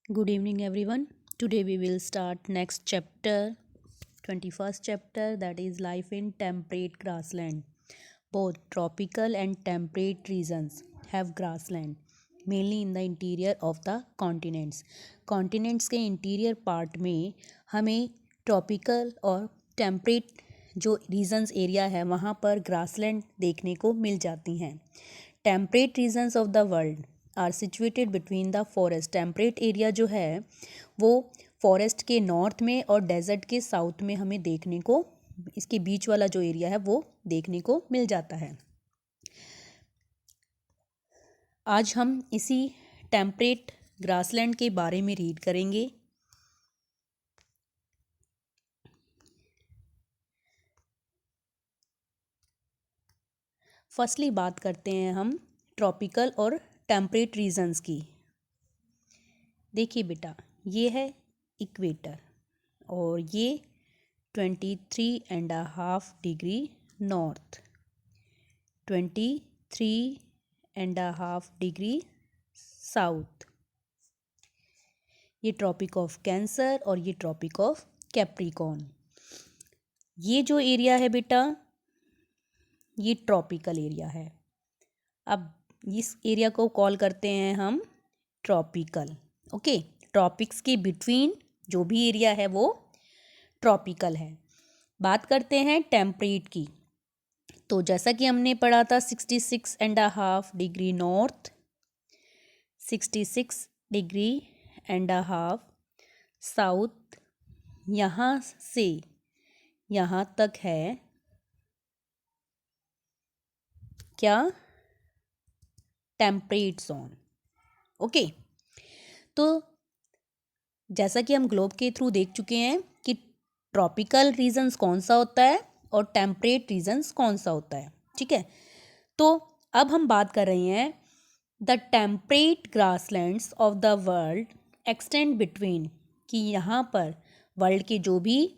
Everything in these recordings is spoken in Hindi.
Good evening, everyone. Today we will start next chapter, 21st chapter, that is life in temperate grassland. Both tropical and temperate regions have grassland, mainly in the interior of the continents. Continents के interior part में हमें tropical और temperate जो रीजन्स एरिया है वहाँ पर ग्रासलैंड देखने को मिल जाती हैं. Temperate regions of the world are situated between the forest. Temperate area जो है वो फॉरेस्ट के नॉर्थ में और डेजर्ट के साउथ में हमें देखने को, इसके बीच वाला जो एरिया है वो देखने को मिल जाता है. आज हम इसी टेम्परेट ग्रासलैंड के बारे में रीड करेंगे. फर्स्टली बात करते हैं हम ट्रॉपिकल और टेम्परेट रीजन्स की. देखिए बेटा, ये है इक्वेटर और ये 23.5 डिग्री नॉर्थ, 23.5 डिग्री साउथ. ये ट्रॉपिक ऑफ कैंसर और ये ट्रॉपिक ऑफ कैप्रिकॉर्न. ये जो एरिया है बेटा, ये ट्रॉपिकल एरिया है. अब इस एरिया को कॉल करते हैं हम ट्रॉपिकल. ओके, ट्रॉपिक्स के बिटवीन जो भी एरिया है वो ट्रॉपिकल है. बात करते हैं टेम्परेट की. तो जैसा कि हमने पढ़ा था 66.5 डिग्री नॉर्थ, 66.5 साउथ, यहाँ से यहाँ तक है क्या, टेम्परेट जोन. ओके, तो जैसा कि हम ग्लोब के थ्रू देख चुके हैं कि ट्रॉपिकल रीजन्स कौन सा होता है और टेम्परेट रीजन्स कौन सा होता है. ठीक है, तो अब हम बात कर रहे हैं the temperate grasslands of the world extend between, कि यहाँ पर वर्ल्ड के जो भी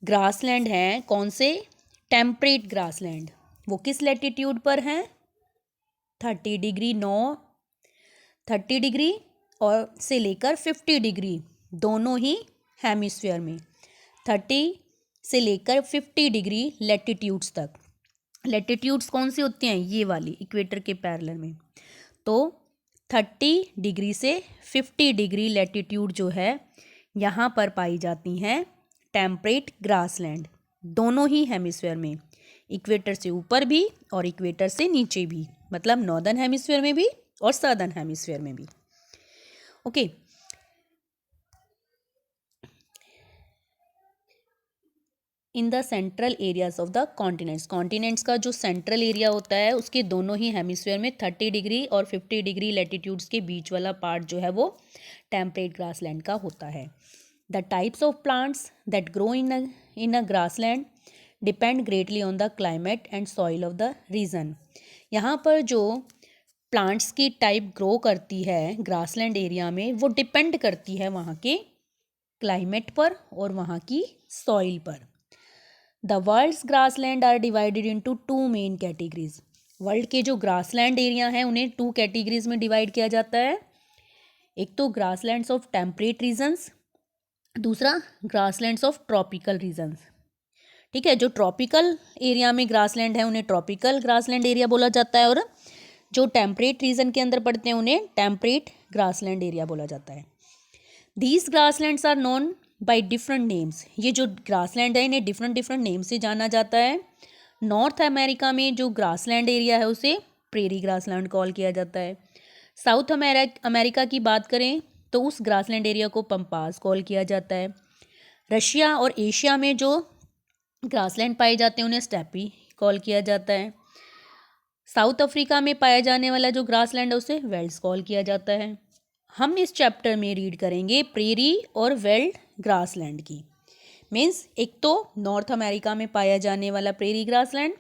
ग्रासलैंड हैं, कौन से, टेम्परेट ग्रासलैंड, वो किस लैटिट्यूड पर हैं, 30 डिग्री 30 डिग्री और से लेकर 50 डिग्री, दोनों ही हेमिस्फीयर में, 30 से लेकर 50 डिग्री लैटिट्यूड्स तक. लैटिट्यूड्स कौन सी होती हैं, ये वाली इक्वेटर के पैरेलल में. तो 30 डिग्री से 50 डिग्री लैटिट्यूड जो है यहाँ पर पाई जाती हैं टेम्परेट ग्रासलैंड, दोनों ही हेमिस्फीयर में, इक्वेटर से ऊपर भी और इक्वेटर से नीचे भी, मतलब नॉर्दर्न हेमिस्फीयर में भी और सदर्न हेमिस्फीयर में भी. Okay, in the central areas of the continents. Continents का जो सेंट्रल एरिया होता है उसके दोनों ही हेमिस्फीयर में 30 डिग्री और 50 डिग्री लैटिट्यूड्स के बीच वाला पार्ट जो है वो टेम्परेट ग्रासलैंड का होता है. The types of plants that grow in a grassland depend greatly on the climate and soil of the region. यहाँ पर जो प्लांट्स की टाइप ग्रो करती है ग्रासलैंड एरिया में, वो डिपेंड करती है वहाँ के क्लाइमेट पर और वहाँ की सॉइल पर. The world's grassland are divided into 2 main categories. World के जो ग्रासलैंड एरिया हैं उन्हें 2 कैटेगरीज में डिवाइड किया जाता है. एक तो ग्रासलैंड्स ऑफ टेम्परेट रीजन्स, दूसरा ग्रासलैंड्स ऑफ ट्रॉपिकल रीजन्स. ठीक है, जो ट्रॉपिकल एरिया में ग्रासलैंड है उन्हें ट्रॉपिकल ग्रासलैंड एरिया बोला जाता है और जो टेम्परेट रीजन के अंदर पड़ते हैं उन्हें टेम्परेट ग्रासलैंड एरिया बोला जाता है. These grasslands are known by different names. ये जो ग्रासलैंड है इन्हें डिफरेंट डिफरेंट नेम से जाना जाता है. नॉर्थ अमेरिका में जो ग्रासलैंड एरिया है उसे प्रेरी ग्रासलैंड कॉल किया जाता है. साउथ अमेरिका की बात करें तो उस ग्रासलैंड एरिया को पम्पास कॉल किया जाता है. रशिया और एशिया में जो ग्रासलैंड पाए जाते हैं उन्हें स्टेपी कॉल किया जाता है. साउथ अफ्रीका में पाया जाने वाला जो ग्रासलैंड है उसे वेल्ड्स कॉल किया जाता है. हम इस चैप्टर में रीड करेंगे प्रेरी और वेल्ड ग्रासलैंड की. मीन्स एक तो नॉर्थ अमेरिका में पाया जाने वाला प्रेरी ग्रासलैंड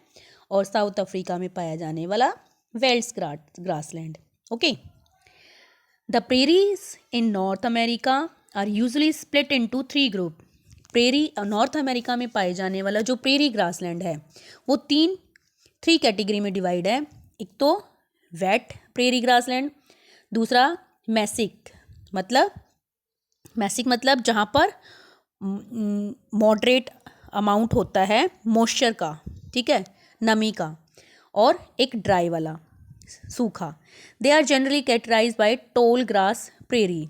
और साउथ अफ्रीका में पाया जाने वाला velds grassland. Okay, the prairies in North America are usually split into 3 group. Prairie North America में पाए जाने वाला जो प्रेरी ग्रासलैंड है वो 3 कैटेगरी में डिवाइड है. एक तो वेट प्रेरी ग्रासलैंड, दूसरा मैसिक मतलब बेसिक मतलब जहाँ पर मॉडरेट अमाउंट होता है मॉइस्चर का, ठीक है, नमी का, और एक ड्राई वाला सूखा। They are generally characterised by tall grass prairie.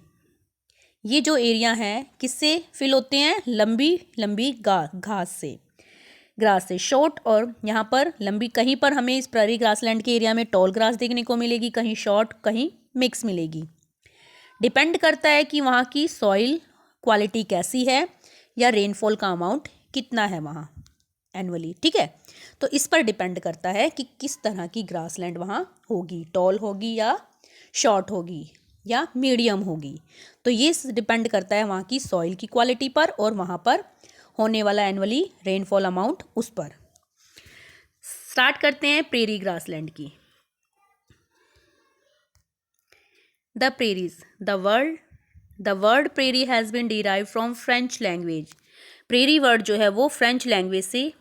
ये जो एरिया हैं किससे फिल होते हैं? लंबी लंबी घास से, ग्रास से। शॉर्ट, और यहाँ पर लंबी, कहीं पर हमें इस प्रेरी ग्रासलैंड के एरिया में टॉल ग्रास देखने को मिलेगी, कहीं शॉर्ट, कहीं मिक्स मिलेगी। डिपेंड करता है कि वहाँ की सॉइल क्वालिटी कैसी है या रेनफॉल का अमाउंट कितना है वहाँ एनुअली, ठीक है। तो इस पर डिपेंड करता है कि किस तरह की ग्रासलैंड वहाँ होगी, टॉल होगी या शॉर्ट होगी या मीडियम होगी। तो ये डिपेंड करता है वहाँ की सॉइल की क्वालिटी पर और वहाँ पर होने वाला एनुअली रेनफॉल अमाउंट उस पर। स्टार्ट करते हैं प्रेरी ग्रासलैंड की। The prairies, the word prairie has been derive from French language. Prairie word जो है वो फ्रेंच लैंग्वेज से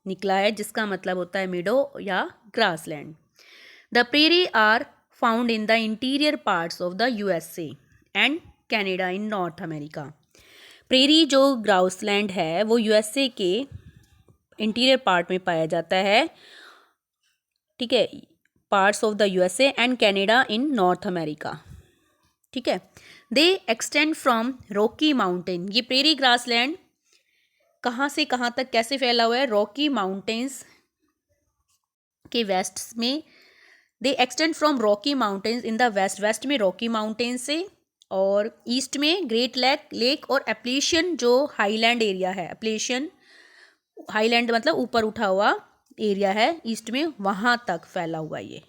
निकला है, जिसका मतलब होता है मीडो या grassland. The prairie are found in the interior parts of the USA and Canada in North America. Prairie जो ग्रासलैंड है वो यूएसए के इंटीरियर पार्ट में पाया जाता है, ठीक है, parts of the USA and Canada in North America, ठीक है। दे एक्सटेंड फ्रॉम रॉकी माउंटेन। ये प्रेरी ग्रासलैंड कहाँ से कहाँ तक कैसे फैला हुआ है? रॉकी माउंटेन्स के वेस्ट में। They extend from Rocky Mountains in the west, west में रॉकी माउंटेन्स से, और ईस्ट में ग्रेट लेक और एप्लेशियन जो हाईलैंड एरिया है, एप्लेशियन हाईलैंड मतलब ऊपर उठा हुआ एरिया है ईस्ट में, वहाँ तक फैला हुआ ये,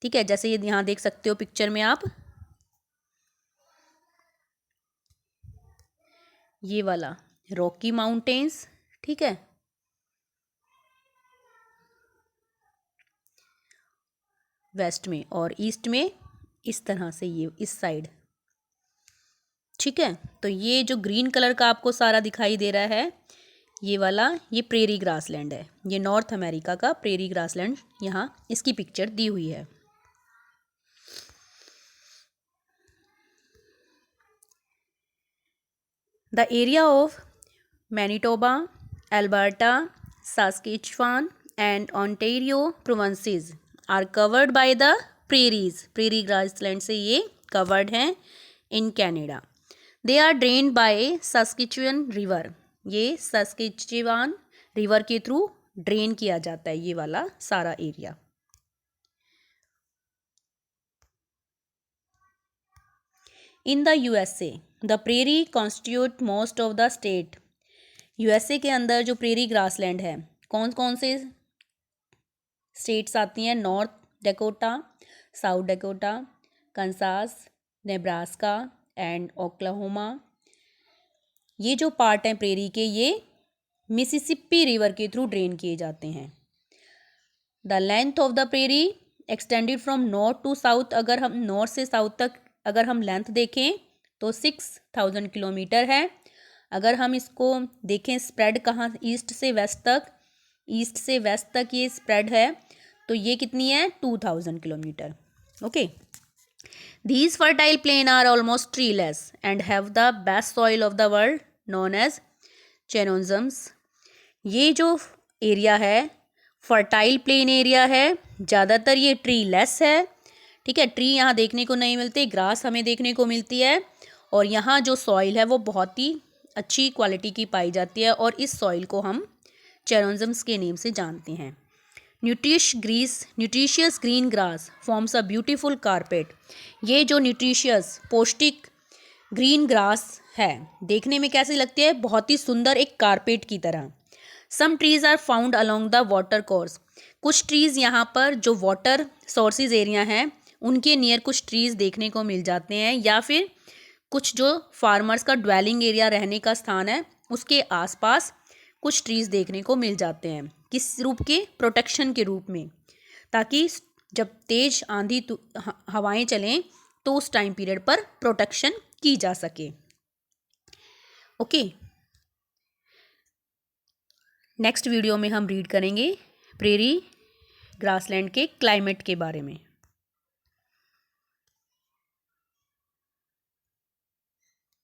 ठीक है। जैसे ये यहाँ देख सकते हो पिक्चर में आप, ये वाला रॉकी माउंटेन्स, ठीक है, वेस्ट में, और ईस्ट में इस तरह से ये इस साइड, ठीक है। तो ये जो ग्रीन कलर का आपको सारा दिखाई दे रहा है ये वाला, ये प्रेरी ग्रासलैंड है। ये नॉर्थ अमेरिका का प्रेरी ग्रासलैंड, यहाँ इसकी पिक्चर दी हुई है। The area of Manitoba, Alberta, Saskatchewan and Ontario provinces are covered by the prairies. Prairie grassland से ये कवर्ड हैं in Canada. They are drained by Saskatchewan river. ये सस्केचुआन रिवर के थ्रू ड्रेन किया जाता है ये वाला सारा area. In the USA the prairie constitute most of the state. USA के अंदर जो प्रेरी ग्रासलैंड है, कौन कौन से स्टेट्स आती हैं? North Dakota, South Dakota, Kansas, Nebraska and Oklahoma. ये जो पार्ट हैं प्रेरी के, ये मिसिसिपी रिवर के थ्रू ड्रेन किए जाते हैं। The length of the prairie extended from north to south. अगर हम नॉर्थ से साउथ तक अगर हम लेंथ देखें तो 6000 किलोमीटर है। अगर हम इसको देखें स्प्रेड कहाँ, ईस्ट से वेस्ट तक, ईस्ट से वेस्ट तक ये स्प्रेड है, तो ये कितनी है? 2000 kilometre. Okay, these fertile plain are almost treeless and have the best soil of the world known as chernozem। ये जो एरिया है फर्टाइल प्लेन एरिया है, ज़्यादातर ये ट्री लेस है, ठीक है। ट्री यहाँ देखने को नहीं मिलते, ग्रास हमें देखने को मिलती है, और यहाँ जो सॉइल है वो बहुत ही अच्छी क्वालिटी की पाई जाती है, और इस सॉइल को हम चेरोन्जम्स के नेम से जानते हैं। Nutritious green grass forms a beautiful carpet. ये जो न्यूट्रिशियस पौष्टिक ग्रीन ग्रास है देखने में कैसी लगती है? बहुत ही सुंदर, एक कारपेट की तरह। Some trees are found along the water course. कुछ ट्रीज़ यहाँ पर जो वाटर सोर्सेज एरिया हैं उनके नियर कुछ ट्रीज़ देखने को मिल जाते हैं, या फिर कुछ जो फार्मर्स का ड्वेलिंग एरिया रहने का स्थान है उसके आसपास कुछ ट्रीज़ देखने को मिल जाते हैं। किस रूप के? प्रोटेक्शन के रूप में, ताकि जब तेज आंधी हवाएं चलें तो उस टाइम पीरियड पर प्रोटेक्शन की जा सके। ओके, नेक्स्ट वीडियो में हम रीड करेंगे प्रेरी ग्रासलैंड के क्लाइमेट के बारे में।